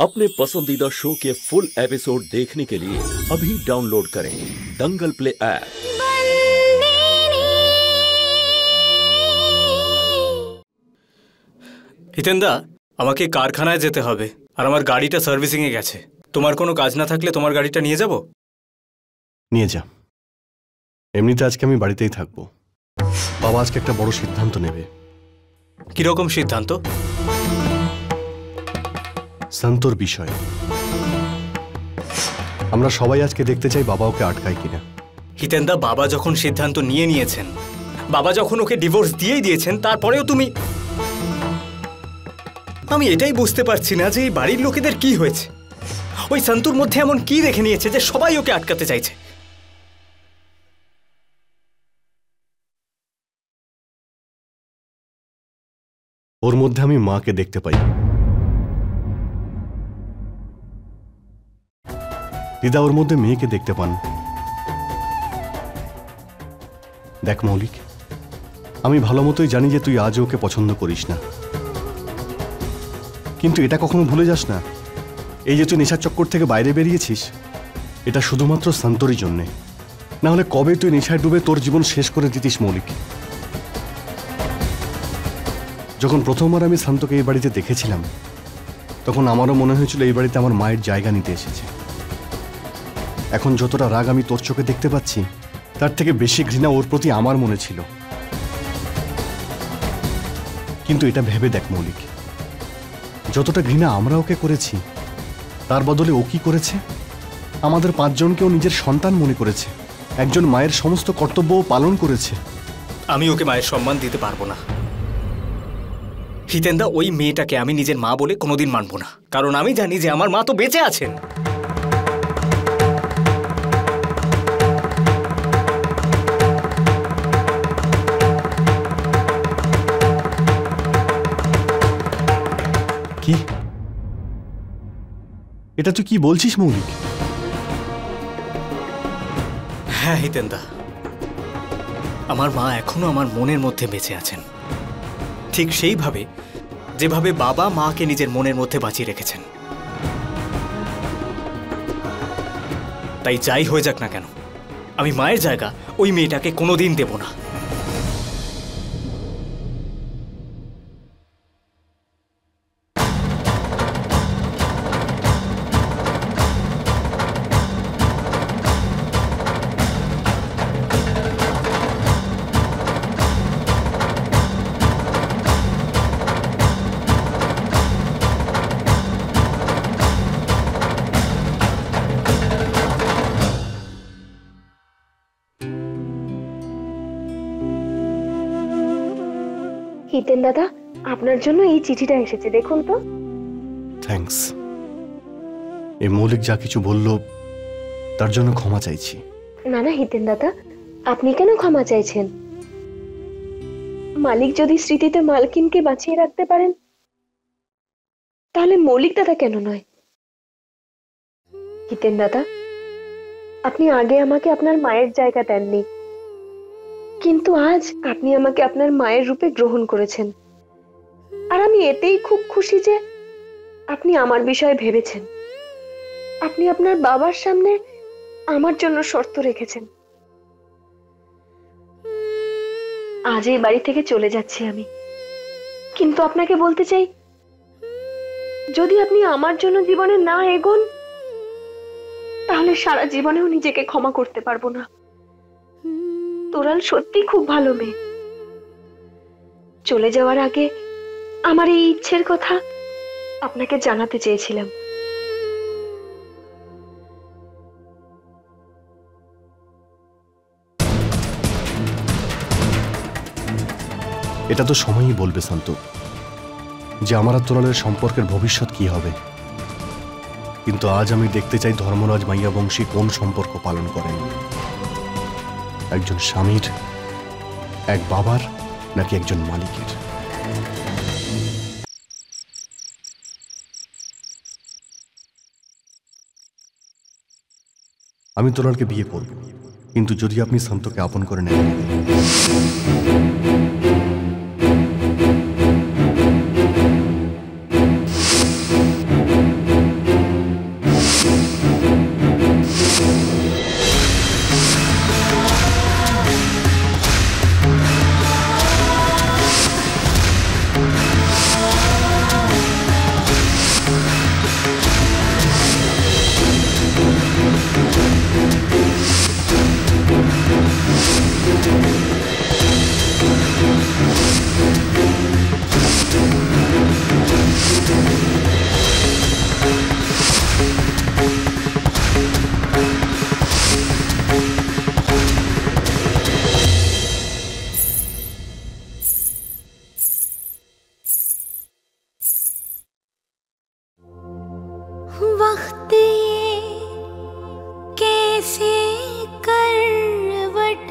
अपने पसंदीदा शो के फुल एपिसोड देखने के लिए अभी डाउनलोड करें दंगल प्ले ऐप। হিতেন্দা, আমাকে কারখানায় যেতে হবে আর আমার গাড়িটা সার্ভিসিং এ গেছে। তোমার কোনো কাজ না থাকলে তোমার গাড়িটা নিয়ে যাব? নিয়ে যা। এমনিতে আজকে আমি বাড়িতেই থাকবো। বাবা আজকে একটা বড় সিদ্ধান্ত নেবে। কিরকম সিদ্ধান্ত? সন্তোর বিষয়। আমরা সবাই আজকে দেখতে চাই বাবা ওকে আটকায় কিনা। হিতেন্দা, বাবা যখন সিদ্ধান্ত নিয়েছেন, বাবা যখন ওকে ডিভোর্স দিয়েই দিয়েছেন, তারপরেও তুমি... আমি এটাই বুঝতে পারছি না যে এই বাড়ির লোকেদের কি হয়েছে। ওই সন্তুর মধ্যে এমন কি দেখে নিয়েছে যে সবাই ওকে আটকাতে চাইছে। ওর মধ্যে আমি মাকে দেখতে পাই। দিদা ওর মধ্যে মেয়েকে দেখতে পান। দেখ মৌলিক, আমি ভালো মতোই জানি যে তুই আজ ওকে পছন্দ করিস না, কিন্তু এটা কখনো ভুলে যাস না, এই যে তুই নেশার চক্কর থেকে বাইরে বেরিয়েছিস, এটা শুধুমাত্র সন্তোরই জন্যে। না হলে কবে তুই নেশায় ডুবে তোর জীবন শেষ করে দিতিস মৌলিক। যখন প্রথমবার আমি শান্তকে এই বাড়িতে দেখেছিলাম, তখন আমারও মনে হয়েছিল এই বাড়িতে আমার মায়ের জায়গা নিতে এসেছে। এখন যতটা রাগ আমি তোর চোখে দেখতে পাচ্ছি, তার থেকে বেশি ঘৃণা ওর প্রতি আমার মনে ছিল। কিন্তু এটা ভেবে দেখ মৌলিক, যতটা ঘৃণা আমরা ওকে করেছি, তার বদলে ও কি করেছে? আমাদের পাঁচজনকেও নিজের সন্তান মনে করেছে। একজন মায়ের সমস্ত কর্তব্যও পালন করেছে। আমি ওকে মায়ের সম্মান দিতে পারবো না হিতেন্দা। ওই মেয়েটাকে আমি নিজের মা বলে কোনোদিন মানবো না, কারণ আমি জানি যে আমার মা তো বেঁচে আছেন। কি? এটা তুই কি বলছিস মৌলিক? হ্যাঁ হিতেন্দা, আমার মা এখনো আমার মনের মধ্যে বেঁচে আছেন, ঠিক সেইভাবে যেভাবে বাবা মাকে নিজের মনের মধ্যে বাঁচিয়ে রেখেছেন। তাই যাই হয়ে যাক না কেন, আমি মায়ের জায়গা ওই মেয়েটাকে কোনোদিন দেব না। হিতেন দাদা, আপনার জন্য এই চিঠিটা এসেছে, দেখুন তো। থ্যাঙ্কস। এই মৌলিক যা কিছু বলল তার জন্য ক্ষমা চাইছি। না না হিতেন দাদা, আপনি কেন ক্ষমা চাইছেন? মালিক যদি স্মৃতিতে মালকিনকে বাঁচিয়ে রাখতে পারেন, তাহলে মৌলিক দাদা কেন নয়? হিতেন দাদা, আপনি আগে আমাকে আপনার মায়ের জায়গা দেননি, কিন্তু আজ আপনি আমাকে আপনার মায়ের রূপে গ্রহণ করেছেন। আর আমি এতেই খুব খুশি যে আপনি আমার বিষয়ে ভেবেছেন। আপনি আপনার বাবার সামনে আমার জন্য শর্ত রেখেছেন। আজ এই বাড়ি থেকে চলে যাচ্ছি আমি, কিন্তু আপনাকে বলতে চাই, যদি আপনি আমার জন্য জীবনে না এগোন, তাহলে সারা জীবনেও নিজেকে ক্ষমা করতে পারবো না। তোরাল সত্যি খুব ভালো মেয়ে। চলে যাওয়ার আগে আমার এই ইচ্ছের কথা আপনাকে জানাতে চেয়েছিলাম। এটা তো সময়ই বলবে শান্ত, যে আমার আর তোরালের সম্পর্কের ভবিষ্যৎ কি হবে। কিন্তু আজ আমি দেখতে চাই ধর্মরাজ মাইয়া বংশী কোন সম্পর্ক পালন করেন, একজন স্বামীর, এক বাবার, নাকি একজন মালিকের। আমি তোরালকে বিয়ে করব, কিন্তু যদি আপনি শান্তকে আপন করে নেন। वक्त ये कैसे करवट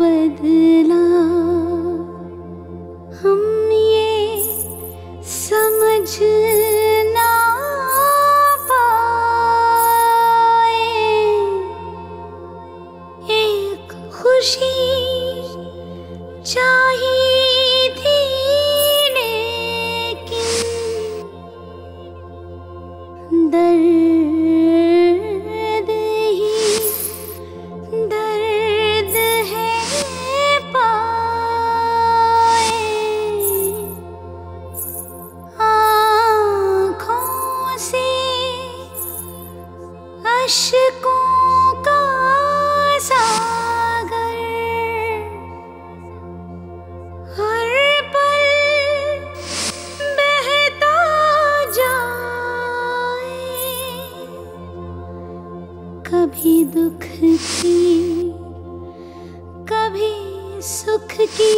बदला, हम ये समझ ना पाए। एक खुशी चाहिए थी लेकिन दर्द ही दर्द है पाए। आँखों से अश्कों का सागर हर पल बहता जाए। कभी दुख की कभी सुख की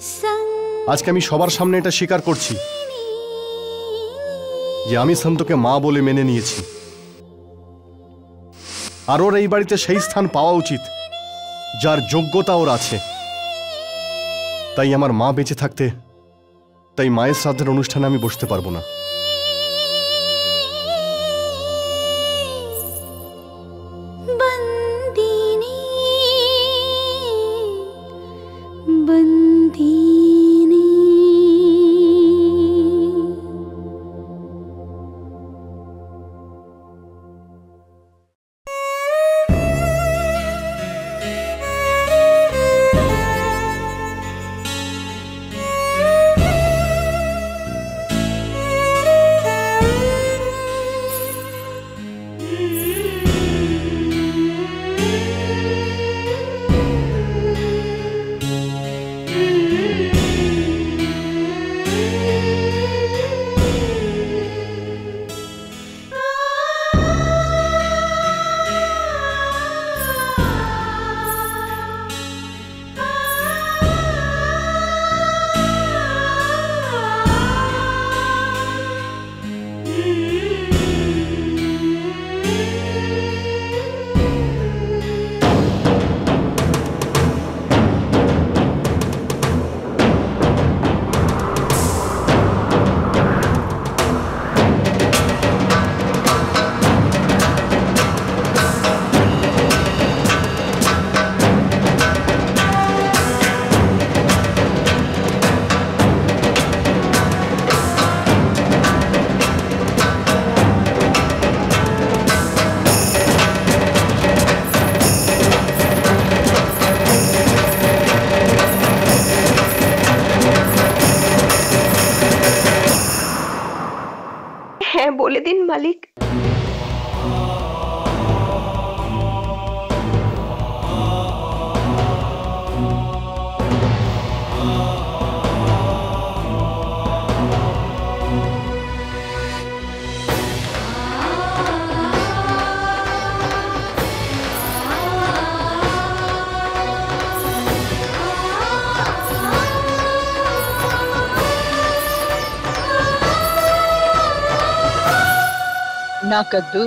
संग। আজকে আমি সবার সামনে এটা স্বীকার করছি যে আমি শান্তকে মা বলে মেনে নিয়েছি, আর ওর এই বাড়িতে সেই স্থান পাওয়া উচিত যার যোগ্যতা ওর আছে। তাই আমার মা বেঁচে থাকতে, তাই মায়ের শ্রাদ্ধের অনুষ্ঠানে আমি বসতে পারবো না। बंदीनी बंदीनी হ্যাঁ বলে দিন মালিক। ना कद्दू